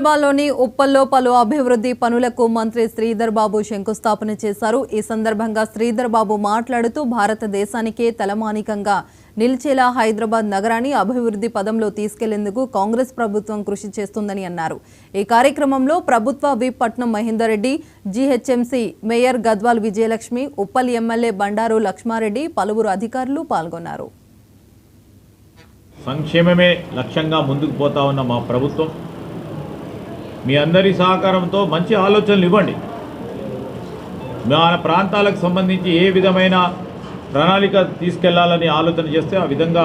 హైదరాబాద్లోని ఉప్పల్లో పలు అభివృద్ధి పనులకు మంత్రి శ్రీధర్ బాబు శంకుస్థాపన చేశారు. ఈ సందర్భంగా శ్రీధర్ బాబు మాట్లాడుతూ భారతదేశానికే తలమానికంగా నిలిచేలా హైదరాబాద్ నగరాన్ని అభివృద్ధి పదంలో తీసుకెళ్లేందుకు కాంగ్రెస్ ప్రభుత్వం కృషి చేస్తుందని అన్నారు. ఈ కార్యక్రమంలో ప్రభుత్వ whip Patnam Mahender Reddy, GHMC mayor Gadwal Vijayalakshmi, Uppal MLA Bandaru Lakshma Reddy, పలువురు అధికారులు పాల్గొన్నారు. సంక్షేమమే లక్ష్యంగా ముందుకు పోతా ఉన్న మా ప్రభుత్వం మీ అందరి సహకారంతో మంచి ఆలోచనలు ఇవ్వండి. మన ప్రాంతాలకు సంబంధించి ఏ విధమైన ప్రణాళిక తీసుకెళ్లాలని ఆలోచన చేస్తే ఆ విధంగా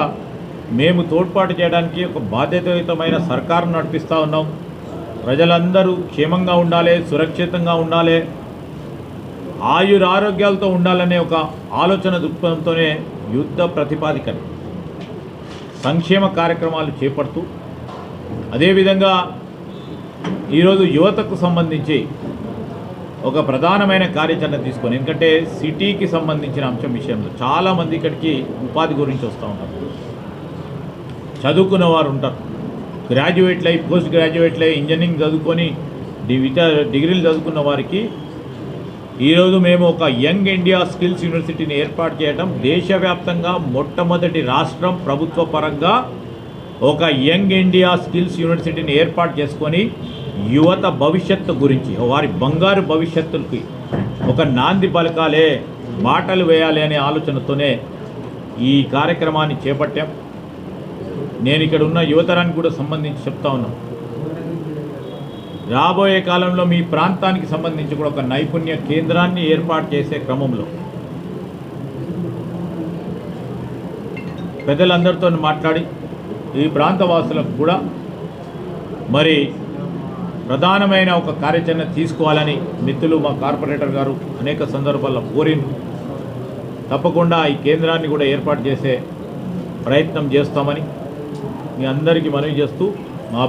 మేము తోడ్పాటు చేయడానికి ఒక బాధ్యతాయుతమైన సర్కారును నడిపిస్తూ ఉన్నాం. ప్రజలందరూ క్షేమంగా ఉండాలి, సురక్షితంగా ఉండాలి, ఆయురారోగ్యాలతో ఉండాలనే ఒక ఆలోచన దృక్పథంతోనే యుద్ధ ప్రతిపాదికన సంక్షేమ కార్యక్రమాలు చేపడుతూ అదేవిధంగా ఈరోజు యువతకు సంబంధించి ఒక ప్రధానమైన కార్యాచరణ తీసుకొని, ఎందుకంటే సిటీకి సంబంధించిన అంశం విషయంలో చాలామంది ఇక్కడికి ఉపాధి గురించి వస్తూ ఉంటారు. చదువుకున్న వారు ఉంటారు, గ్రాడ్యుయేట్లు అయి పోస్ట్ గ్రాడ్యుయేట్లు అయి ఇంజనీరింగ్ చదువుకొని డిగ్రీలు చదువుకున్న వారికి ఈరోజు మేము ఒక యంగ్ ఇండియా స్కిల్స్ యూనివర్సిటీని ఏర్పాటు చేయడం, దేశవ్యాప్తంగా మొట్టమొదటి రాష్ట్రం ప్రభుత్వ పరంగా ఒక యంగ్ ఇండియా స్కిల్స్ యూనివర్సిటీని ఏర్పాటు చేసుకొని యువత భవిష్యత్తు గురించి, వారి బంగారు భవిష్యత్తుకి ఒక నాంది పలకాలే, బాటలు వేయాలి అనే ఆలోచనతోనే ఈ కార్యక్రమాన్ని చేపట్టాం. నేను ఇక్కడ ఉన్న యువతరానికి కూడా సంబంధించి చెప్తా ఉన్నాను, రాబోయే కాలంలో మీ ప్రాంతానికి సంబంధించి కూడా ఒక నైపుణ్య కేంద్రాన్ని ఏర్పాటు చేసే క్రమంలో పెద్దలందరితో మాట్లాడి ఈ ప్రాంత వాసులకు కూడా మరి ప్రధానమైన ఒక కార్యాచరణ తీసుకోవాలని మిత్రులు మా కార్పొరేటర్ గారు అనేక సందర్భాల్లో కోరింది. తప్పకుండా ఈ కేంద్రాన్ని కూడా ఏర్పాటు చేసే ప్రయత్నం చేస్తామని మీ అందరికీ మనవి చేస్తూ మా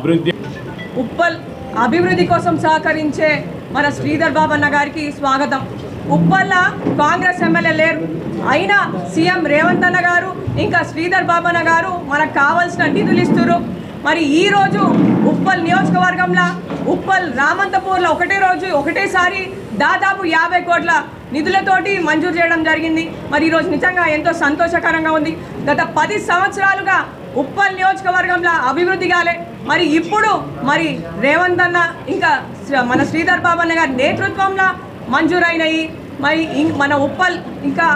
ఉప్పల్ అభివృద్ధి కోసం సహకరించే మన శ్రీధర్ బాబు అన్న గారికి స్వాగతం. ఉప్పల్ల కాంగ్రెస్ ఎమ్మెల్యే లేరు, అయినా సీఎం రేవంత్ అన్న గారు ఇంకా శ్రీధర్ బాబు అన్న గారు మనకు కావాల్సిన నిధులు ఇస్తున్నారు. మరి ఈరోజు ఉప్పల్ నియోజకవర్గంలో ఉప్పల్ రామంతపూర్లో ఒకటేసారి దాదాపు 50 కోట్ల నిధులతోటి మంజూరు చేయడం జరిగింది. మరి ఈరోజు నిజంగా ఎంతో సంతోషకరంగా ఉంది. గత 10 సంవత్సరాలుగా ఉప్పల్ నియోజకవర్గంలో అభివృద్ధి కాలే. మరి ఇప్పుడు మరి రేవంత్ అన్న ఇంకా మన శ్రీధర్ బాబు అన్న గారి నేతృత్వంలో మంజూరైనవి. మరి మన ఉప్పల్ ఇంకా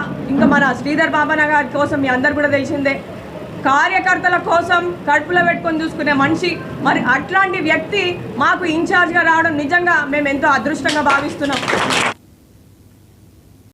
మన శ్రీధర్ బాబు అన్న గారి కోసం మీ అందరు కూడా తెలిసిందే, కార్యకర్తల కోసం కడుపులో పెట్టుకొని చూసుకునే మనిషి. మరి అట్లాంటి వ్యక్తి మాకు ఇన్ఛార్జ్గా రావడం నిజంగా మేము ఎంతో అదృష్టంగా భావిస్తున్నాం.